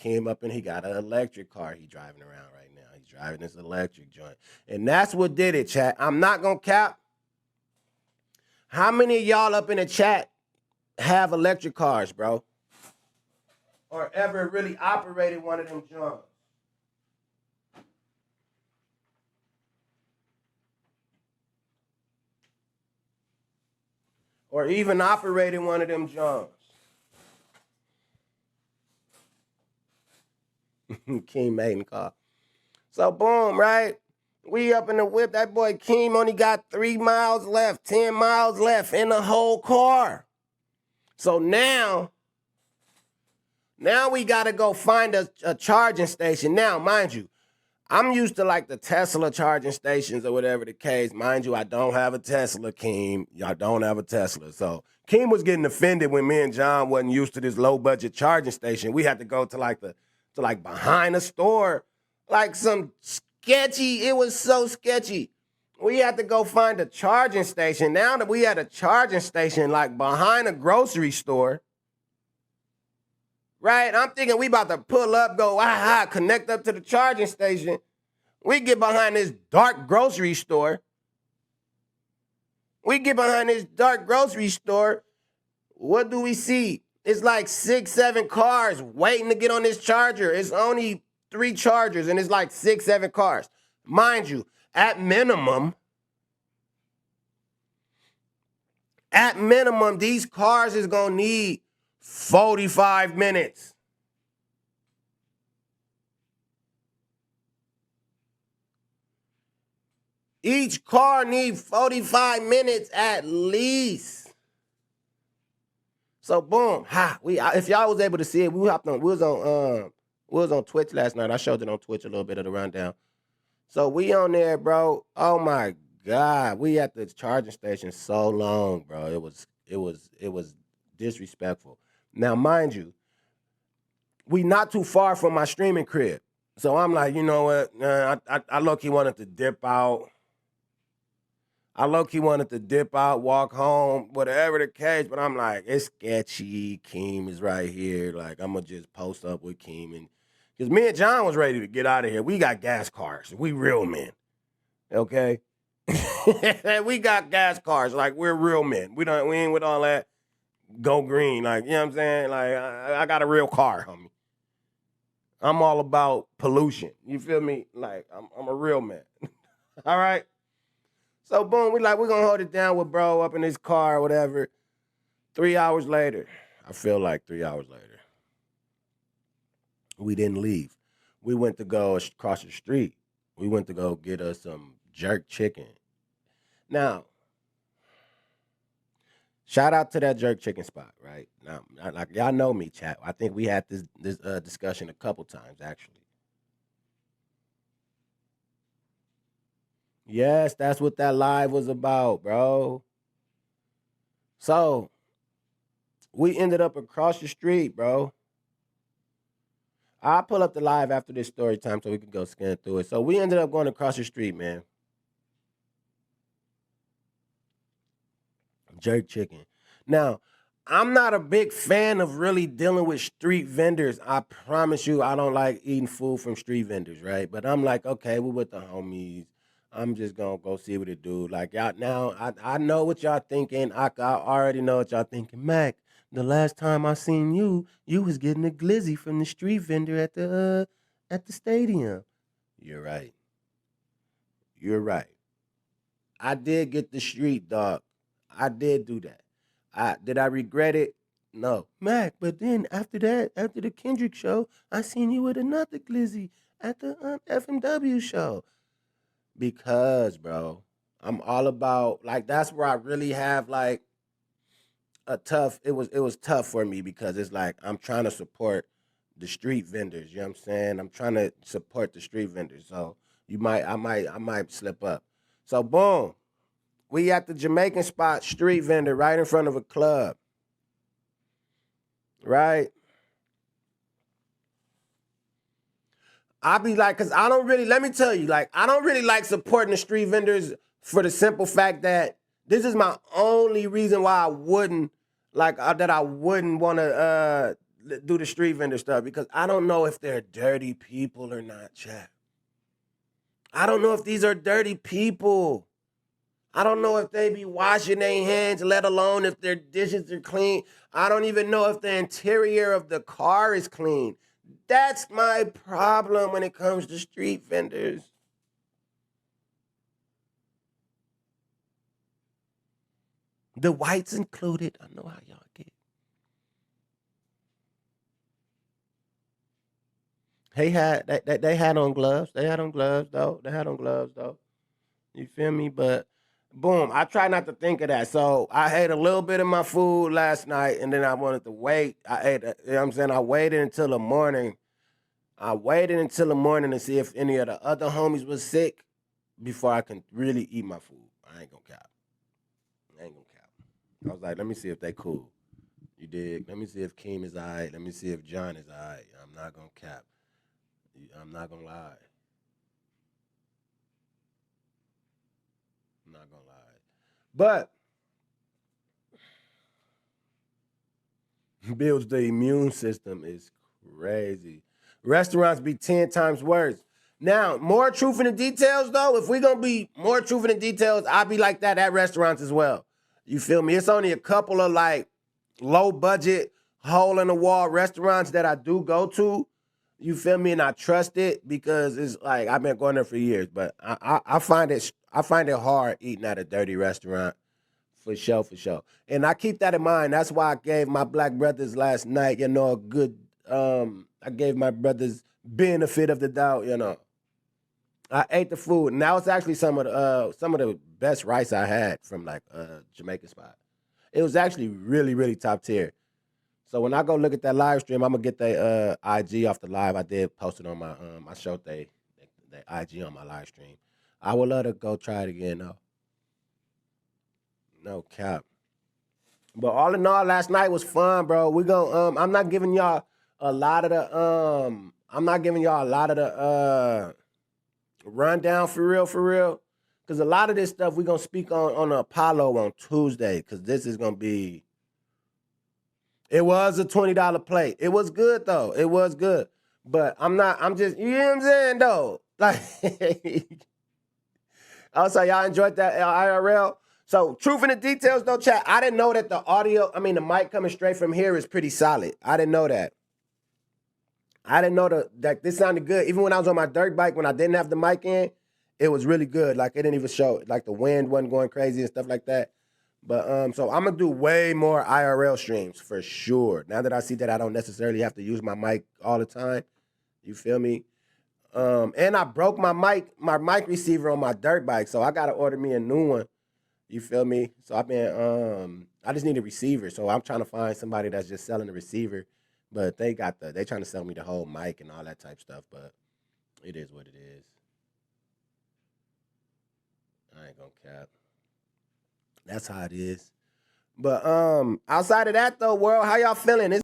came up and he got an electric car he driving around right now. He's driving this electric joint. And that's what did it, chat. I'm not going to cap. How many of y'all up in the chat have electric cars, bro? Or ever really operated one of them joints? Or even operated one of them joints? King Maiden car. So boom, right? We up in the whip. That boy Keem only got 3 miles left, 10 miles left in the whole car. So now we got to go find a charging station. Now, mind you, I'm used to like the Tesla charging stations or whatever the case. Mind you, I don't have a Tesla, Keem. Y'all don't have a Tesla. So Keem was getting offended when me and John wasn't used to this low budget charging station. We had to go to like behind a store, like some sketchy. It was so sketchy. We had to go find a charging station. Now that we had a charging station like behind a grocery store, right? I'm thinking we about to pull up, go, connect up to the charging station. We get behind this dark grocery store. What do we see? It's like 6, 7 cars waiting to get on this charger. It's only 3 chargers, and it's like 6, 7 cars. Mind you, at minimum, these cars is going to need 45 minutes. Each car needs 45 minutes at least. So boom, if y'all was able to see it, we was on Twitch last night. I showed it on Twitch a little bit of the rundown. So we on there, bro. Oh my God, we at the charging station so long, bro. It was disrespectful. Now, mind you, we not too far from my streaming crib. So I'm like, you know what? I low-key wanted to dip out. Walk home, whatever the case. But I'm like, it's sketchy. Keem is right here. Like, I'm going to just post up with Keem. Because me and John was ready to get out of here. We got gas cars. We real men. Okay? We got gas cars. Like, we're real men. We ain't with all that go green. Like, you know what I'm saying? Like, I got a real car, homie. I'm all about pollution. You feel me? Like, I'm a real man. All right? So, boom, we're going to hold it down with bro up in his car or whatever. 3 hours later, I feel like 3 hours later, we didn't leave. We went to go across the street. We went to go get us some jerk chicken. Now, shout out to that jerk chicken spot, right? Now, like y'all know me, chat. I think we had this discussion a couple times, actually. Yes, that's what that live was about, bro. So, we ended up across the street, bro. I'll pull up the live after this story time so we can go scan through it. So, we ended up going across the street, man. Jerk chicken. Now, I'm not a big fan of really dealing with street vendors. I promise you, I don't like eating food from street vendors, right? But I'm like, okay, we're with the homies. I'm just gonna go see what it do. Like y'all now, I know what y'all thinking. I already know what y'all thinking. Mac, the last time I seen you, you was getting a glizzy from the street vendor at the stadium. You're right. You're right. I did get the street dog. I did do that. Did I regret it? No. Mac, but then after that, after the Kendrick show, I seen you with another glizzy at the FMW show. Because, bro, I'm all about like that's where I really have like it was tough for me because it's like I'm trying to support the street vendors, you know what I'm saying? I'm trying to support the street vendors. So I might slip up. So boom. We at the Jamaican spot, street vendor, right in front of a club. Right? I be like, cause I don't really, let me tell you, like, I don't really like supporting the street vendors for the simple fact that this is my only reason why I wouldn't, like, that I wouldn't want to do the street vendor stuff because I don't know if they're dirty people or not, chat. I don't know if these are dirty people. I don't know if they be washing their hands, let alone if their dishes are clean. I don't even know if the interior of the car is clean. That's my problem when it comes to street vendors. The whites included. I know how y'all get. They had on gloves. They had on gloves though. They had on gloves though. You feel me? But boom, I try not to think of that. So I ate a little bit of my food last night and then I wanted to wait. You know what I'm saying? I waited until the morning. I waited until the morning to see if any of the other homies was sick before I can really eat my food. I ain't gonna cap. I ain't gonna cap. I was like, let me see if they cool. You dig? Let me see if Keem is alright. Let me see if John is alright. I'm not gonna cap. I'm not gonna lie. I'm not gonna lie. But builds the immune system is crazy. Restaurants be 10 times worse. Now, more truth in the details though. If we gonna be more truth in the details, I'll be like that at restaurants as well. You feel me? It's only a couple of like low budget, hole in the wall restaurants that I do go to. You feel me? And I trust it because it's like I've been going there for years. But I find it hard eating at a dirty restaurant. For sure, for sure. And I keep that in mind. That's why I gave my black brothers last night, a good I gave my brothers benefit of the doubt, I ate the food, and that was actually some of the best rice I had from like Jamaican spot. It was actually really, really top tier. So when I go look at that live stream, I'm gonna get the IG off the live. I did post it on my I showed they IG on my live stream. I would love to go try it again though. No cap. But all in all, last night was fun, bro. We go. I'm not giving y'all a lot of the. I'm not giving y'all a lot of the rundown for real, for real. Because a lot of this stuff we gonna speak on the Apollo on Tuesday. Because this is gonna be. It was a $20 plate. It was good though. It was good. But I'm not. I'm just. You know what I'm saying though. Like. Also, y'all enjoyed that IRL. So, truth in the details, though, chat. I didn't know that the mic coming straight from here is pretty solid. I didn't know that. I didn't know that this sounded good. Even when I was on my dirt bike, when I didn't have the mic in, it was really good. Like, it didn't even show. Like, the wind wasn't going crazy and stuff like that. But, so I'm going to do way more IRL streams for sure. Now that I see that I don't necessarily have to use my mic all the time. You feel me? And I broke my mic receiver on my dirt bike, so I gotta order me a new one. You feel me? So I just need a receiver. So I'm trying to find somebody that's just selling the receiver, but they trying to sell me the whole mic and all that type stuff. But it is what it is. I ain't gonna cap. That's how it is. But outside of that though, world, how y'all feeling?